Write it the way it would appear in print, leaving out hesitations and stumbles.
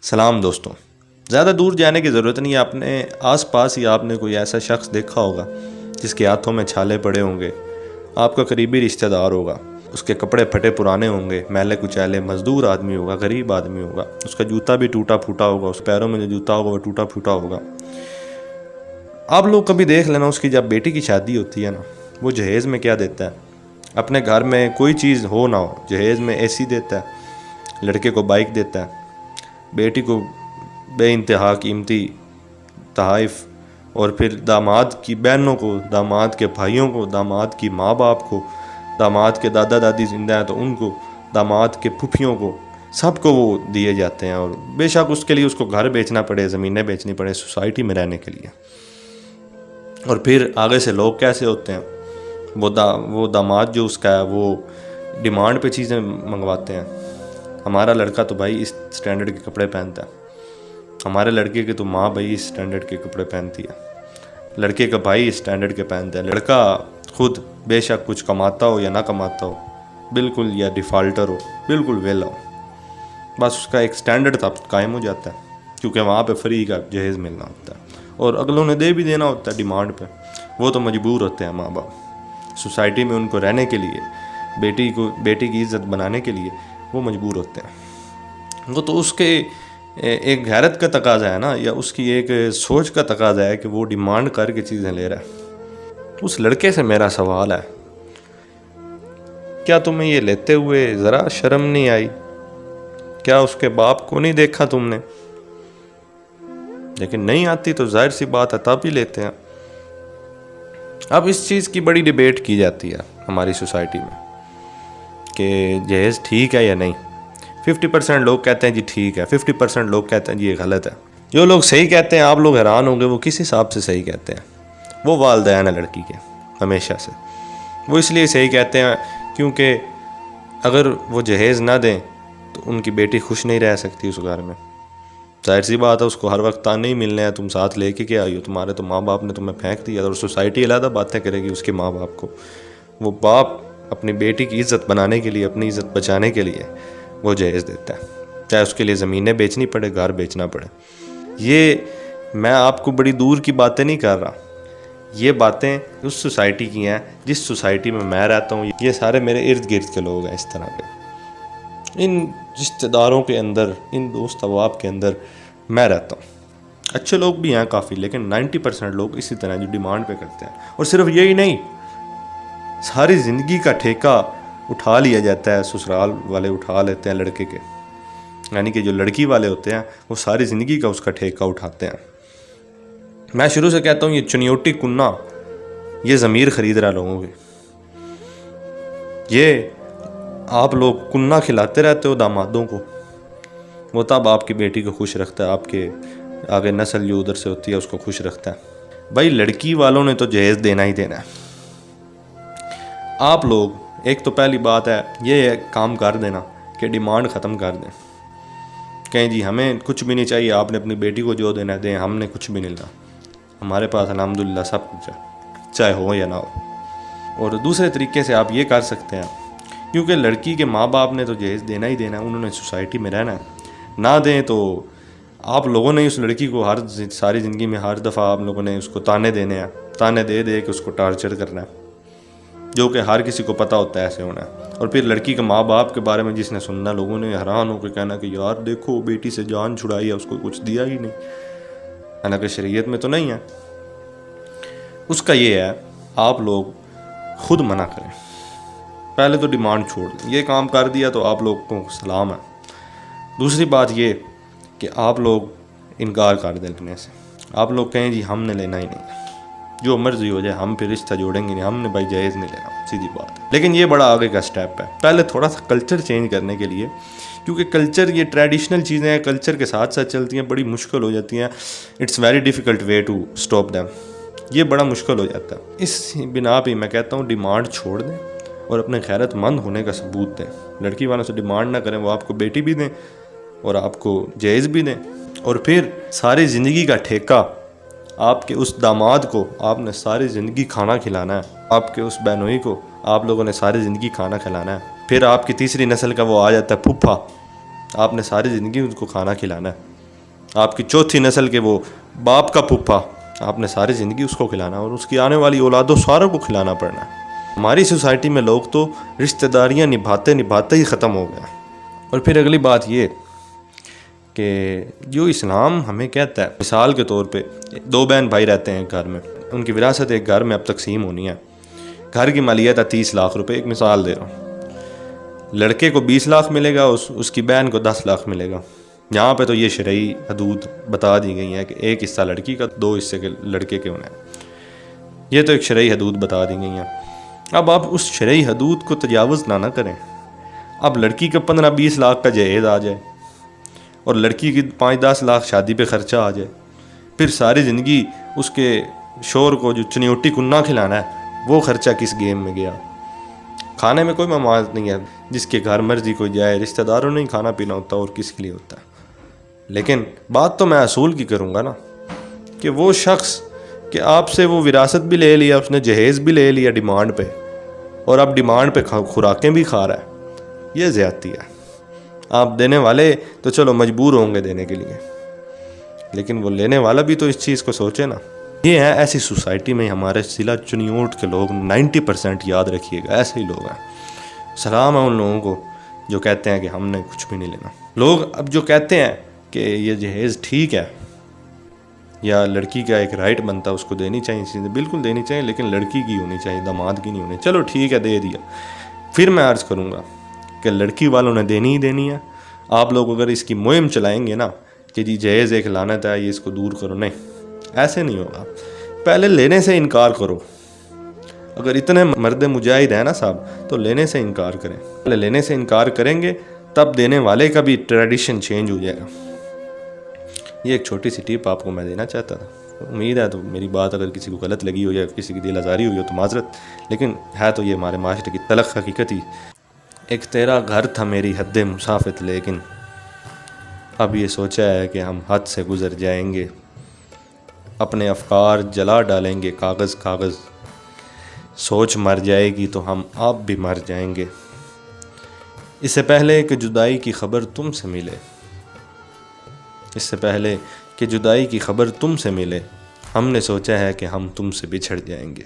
سلام دوستوں، زیادہ دور جانے کی ضرورت نہیں ہے. آپ نے آس پاس ہی آپ نے کوئی ایسا شخص دیکھا ہوگا جس کے ہاتھوں میں چھالے پڑے ہوں گے. آپ کا قریبی رشتہ دار ہوگا. اس کے کپڑے پھٹے پرانے ہوں گے، میلے کچیلے، مزدور آدمی ہوگا، غریب آدمی ہوگا. اس کا جوتا بھی ٹوٹا پھوٹا ہوگا، اس پیروں میں جو جوتا ہوگا وہ ٹوٹا پھوٹا ہوگا. آپ لوگ کبھی دیکھ لینا، اس کی جب بیٹی کی شادی ہوتی ہے نا، وہ جہیز میں کیا دیتا ہے. اپنے گھر میں کوئی چیز ہو نہ ہو، جہیز میں اے سی دیتا ہے، لڑکے کو بائک دیتا ہے، بیٹی کو بے انتہا قیمتی تحائف، اور پھر داماد کی بہنوں کو، داماد کے بھائیوں کو، داماد کی ماں باپ کو، داماد کے دادا دادی زندہ ہیں تو ان کو، داماد کے پھوپھیوں کو، سب کو وہ دیے جاتے ہیں. اور بے شک اس کے لیے اس کو گھر بیچنا پڑے، زمینیں بیچنی پڑے سوسائٹی میں رہنے کے لیے. اور پھر آگے سے لوگ کیسے ہوتے ہیں، وہ داماد جو اس کا ہے وہ ڈیمانڈ پہ چیزیں منگواتے ہیں. ہمارا لڑکا تو بھائی اس سٹینڈرڈ کے کپڑے پہنتا ہے، ہمارے لڑکے کے تو ماں بھائی اس سٹینڈرڈ کے کپڑے پہنتی ہے، لڑکے کا بھائی اس سٹینڈرڈ کے پہنتا ہے. لڑکا خود بے شک کچھ کماتا ہو یا نہ کماتا ہو، بالکل یا ڈیفالٹر ہو، بالکل ویلا ہو، بس اس کا ایک سٹینڈرڈ قائم ہو جاتا ہے، کیونکہ وہاں پہ فری کا جہیز ملنا ہوتا ہے اور اگلوں نے دے بھی دینا ہوتا ہے ڈیمانڈ پہ. وہ تو مجبور ہوتے ہیں ماں باپ سوسائٹی میں ان کو رہنے کے لیے، بیٹی کی عزت بنانے کے لیے وہ مجبور ہوتے ہیں. وہ تو اس کے ایک غیرت کا تقاضا ہے نا، یا اس کی ایک سوچ کا تقاضا ہے کہ وہ ڈیمانڈ کر کے چیزیں لے رہا ہے. اس لڑکے سے میرا سوال ہے، کیا تمہیں یہ لیتے ہوئے ذرا شرم نہیں آئی؟ کیا اس کے باپ کو نہیں دیکھا تم نے؟ لیکن نہیں آتی تو ظاہر سی بات ہے تب ہی لیتے ہیں. اب اس چیز کی بڑی ڈیبیٹ کی جاتی ہے ہماری سوسائٹی میں کہ جہیز ٹھیک ہے یا نہیں. 50% لوگ کہتے ہیں جی ٹھیک ہے، 50% لوگ کہتے ہیں جی یہ غلط ہے. جو لوگ صحیح کہتے ہیں آپ لوگ حیران ہوں گے وہ کس حساب سے صحیح کہتے ہیں. وہ والدین ہیں لڑکی کے ہمیشہ سے. وہ اس لیے صحیح کہتے ہیں کیونکہ اگر وہ جہیز نہ دیں تو ان کی بیٹی خوش نہیں رہ سکتی اس گھر میں. ظاہر سی بات ہے، اس کو ہر وقت تانے ہی ملنے ہیں، تم ساتھ لے کے کیا آئی ہو، تمہارے تو ماں باپ نے تمہیں پھینک دیا. اور سوسائٹی علیحدہ باتیں کرے گی اس کے ماں باپ کو. وہ باپ اپنی بیٹی کی عزت بنانے کے لیے، اپنی عزت بچانے کے لیے وہ جہیز دیتا ہے، چاہے اس کے لیے زمینیں بیچنی پڑے، گھر بیچنا پڑے. یہ میں آپ کو بڑی دور کی باتیں نہیں کر رہا، یہ باتیں اس سوسائٹی کی ہیں جس سوسائٹی میں رہتا ہوں. یہ سارے میرے ارد گرد کے لوگ ہیں اس طرح کے. ان رشتہ داروں کے اندر، ان دوست احباب کے اندر میں رہتا ہوں. اچھے لوگ بھی ہیں کافی، لیکن 90% لوگ اسی طرح جو ڈیمانڈ پہ کرتے ہیں. اور صرف یہی نہیں، ساری زندگی کا ٹھیکہ اٹھا لیا جاتا ہے، سسرال والے اٹھا لیتے ہیں لڑکے کے، یعنی کہ جو لڑکی والے ہوتے ہیں وہ ساری زندگی کا اس کا ٹھیکہ اٹھاتے ہیں. میں شروع سے کہتا ہوں یہ چنیوٹی کنہ، یہ ضمیر خرید رہا لوگوں کے. یہ آپ لوگ کنہ کھلاتے رہتے ہو دامادوں کو، وہ تب آپ کی بیٹی کو خوش رکھتا ہے، آپ کے آگے نسل جو ادھر سے ہوتی ہے اس کو خوش رکھتا ہے. بھائی لڑکی والوں نے تو جہیز دینا ہی دینا ہے. آپ لوگ ایک تو پہلی بات ہے یہ کام کر دینا کہ ڈیمانڈ ختم کر دیں، کہیں جی ہمیں کچھ بھی نہیں چاہیے، آپ نے اپنی بیٹی کو جو دینا دیں، ہم نے کچھ بھی نہیں لینا، ہمارے پاس الحمدللہ سب کچھ ہے، چاہے ہو یا نہ ہو. اور دوسرے طریقے سے آپ یہ کر سکتے ہیں، کیونکہ لڑکی کے ماں باپ نے تو جہیز دینا ہی دینا ہے، انہوں نے سوسائٹی میں رہنا ہے. نہ دیں تو آپ لوگوں نے اس لڑکی کو ساری زندگی میں ہر دفعہ آپ لوگوں نے اس کو تانے دینے ہیں، تانے دے کہ اس کو ٹارچر کرنا ہے، جو کہ ہر کسی کو پتہ ہوتا ہے ایسے ہونا ہے. اور پھر لڑکی کے ماں باپ کے بارے میں جس نے سننا، لوگوں نے حیران ہو کے کہنا کہ یار دیکھو بیٹی سے جان چھڑائی ہے، اس کو کچھ دیا ہی نہیں، حالانکہ شریعت میں تو نہیں ہے. اس کا یہ ہے آپ لوگ خود منع کریں، پہلے تو ڈیمانڈ چھوڑ دیں. یہ کام کر دیا تو آپ لوگ کو سلام ہے. دوسری بات یہ کہ آپ لوگ انکار کر دیں لینے سے. آپ لوگ کہیں جی ہم نے لینا ہی نہیں، جو مرضی ہو جائے، ہم پھر رشتہ جوڑیں گے نہیں، ہم نے بھائی جہیز نہیں لینا، سیدھی بات ہے. لیکن یہ بڑا آگے کا سٹیپ ہے، پہلے تھوڑا سا کلچر چینج کرنے کے لیے، کیونکہ کلچر یہ ٹریڈیشنل چیزیں ہیں، کلچر کے ساتھ ساتھ چلتی ہیں، بڑی مشکل ہو جاتی ہیں. It's very difficult way to stop them. یہ بڑا مشکل ہو جاتا ہے. اس بنا پہ میں کہتا ہوں ڈیمانڈ چھوڑ دیں اور اپنے غیرت مند ہونے کا ثبوت دیں. لڑکی والوں سے ڈیمانڈ نہ کریں، وہ آپ کو بیٹی بھی دیں اور آپ کو جہیز بھی دیں. اور پھر ساری زندگی کا ٹھیکہ آپ کے اس داماد کو آپ نے ساری زندگی کھانا کھلانا ہے، آپ کے اس بہنوئی کو آپ لوگوں نے ساری زندگی کھانا کھلانا ہے. پھر آپ کی تیسری نسل کا وہ آ جاتا ہے پھوپھا، آپ نے ساری زندگی ان کو کھانا کھلانا ہے. آپ کی چوتھی نسل کے وہ باپ کا پھپھا، آپ نے ساری زندگی اس کو کھلانا اور اس کی آنے والی اولادوں ساروں کو کھلانا پڑنا ہے۔ ہماری سوسائٹی میں لوگ تو رشتہ داریاں نبھاتے نبھاتے ہی ختم ہو گئے۔ اور پھر اگلی بات یہ کہ جو اسلام ہمیں کہتا ہے، مثال کے طور پہ 2 بہن بھائی رہتے ہیں ایک گھر میں، ان کی وراثت ایک گھر میں اب تقسیم ہونی ہے، گھر کی مالیت ہے 30 لاکھ روپے، ایک مثال دے رہا ہوں، لڑکے کو 20 لاکھ ملے گا، اس کی بہن کو 10 لاکھ ملے گا۔ یہاں پہ تو یہ شرعی حدود بتا دی گئی ہیں کہ ایک حصہ لڑکی کا، 2 حصے کے لڑکے کے ہونے ہیں، یہ تو ایک شرعی حدود بتا دی گئی ہیں۔ اب آپ اس شرعی حدود کو تجاوز نہ کریں۔ اب لڑکی کا 15-20 لاکھ کا جہیز آ جائے اور لڑکی کی 5-10 لاکھ شادی پہ خرچہ آ جائے، پھر ساری زندگی اس کے شور کو جو چنیوٹی کننا کھلانا ہے، وہ خرچہ کس گیم میں گیا؟ کھانے میں کوئی مماثلت نہیں ہے، جس کے گھر مرضی کوئی جائے، رشتہ داروں نے ہی کھانا پینا ہوتا ہے اور کس کے لیے ہوتا ہے۔ لیکن بات تو میں اصول کی کروں گا نا، کہ وہ شخص کہ آپ سے وہ وراثت بھی لے لیا، اس نے جہیز بھی لے لیا ڈیمانڈ پہ، اور اب ڈیمانڈ پہ خوراکیں بھی کھا رہا ہے، یہ زیادتی ہے۔ آپ دینے والے تو چلو مجبور ہوں گے دینے کے لیے، لیکن وہ لینے والا بھی تو اس چیز کو سوچے نا۔ یہ ہے ایسی سوسائٹی میں ہمارے ضلع چنیوٹ کے لوگ 90% یاد رکھیے گا، ایسے ہی لوگ ہیں۔ سلام ہے ان لوگوں کو جو کہتے ہیں کہ ہم نے کچھ بھی نہیں لینا۔ لوگ اب جو کہتے ہیں کہ یہ جہیز ٹھیک ہے یا لڑکی کا ایک رائٹ بنتا ہے اس کو دینی چاہیے چیزیں، بالکل دینی چاہیے، لیکن لڑکی کی ہونی چاہیے، داماد کی نہیں ہونی۔ چلو ٹھیک ہے، دے دیا۔ پھر میں عرض کروں گا کہ لڑکی والوں نے دینی ہی دینی ہے۔ آپ لوگ اگر اس کی مہم چلائیں گے نا کہ جی جہیز ایک لعنت ہے، یہ اس کو دور کرو، نہیں، ایسے نہیں ہوگا۔ پہلے لینے سے انکار کرو۔ اگر اتنے مرد مجاہد ہیں نا صاحب، تو لینے سے انکار کریں۔ پہلے لینے سے انکار کریں گے تب دینے والے کا بھی ٹریڈیشن چینج ہو جائے گا۔ یہ ایک چھوٹی سی ٹپ آپ کو میں دینا چاہتا تھا۔ امید ہے تو میری بات اگر کسی کو غلط لگی ہو یا کسی کی دل آزاری ہوئی ہو تو معذرت، لیکن ہے تو یہ ہمارے معاشرے کی تلخ حقیقت ہی۔ ایک تیرا گھر تھا میری حد مسافت، لیکن اب یہ سوچا ہے کہ ہم حد سے گزر جائیں گے، اپنے افکار جلا ڈالیں گے کاغذ کاغذ، سوچ مر جائے گی تو ہم آپ بھی مر جائیں گے۔ اس سے پہلے کہ جدائی کی خبر تم سے ملے، اس سے پہلے کہ جدائی کی خبر تم سے ملے، ہم نے سوچا ہے کہ ہم تم سے بچھڑ جائیں گے۔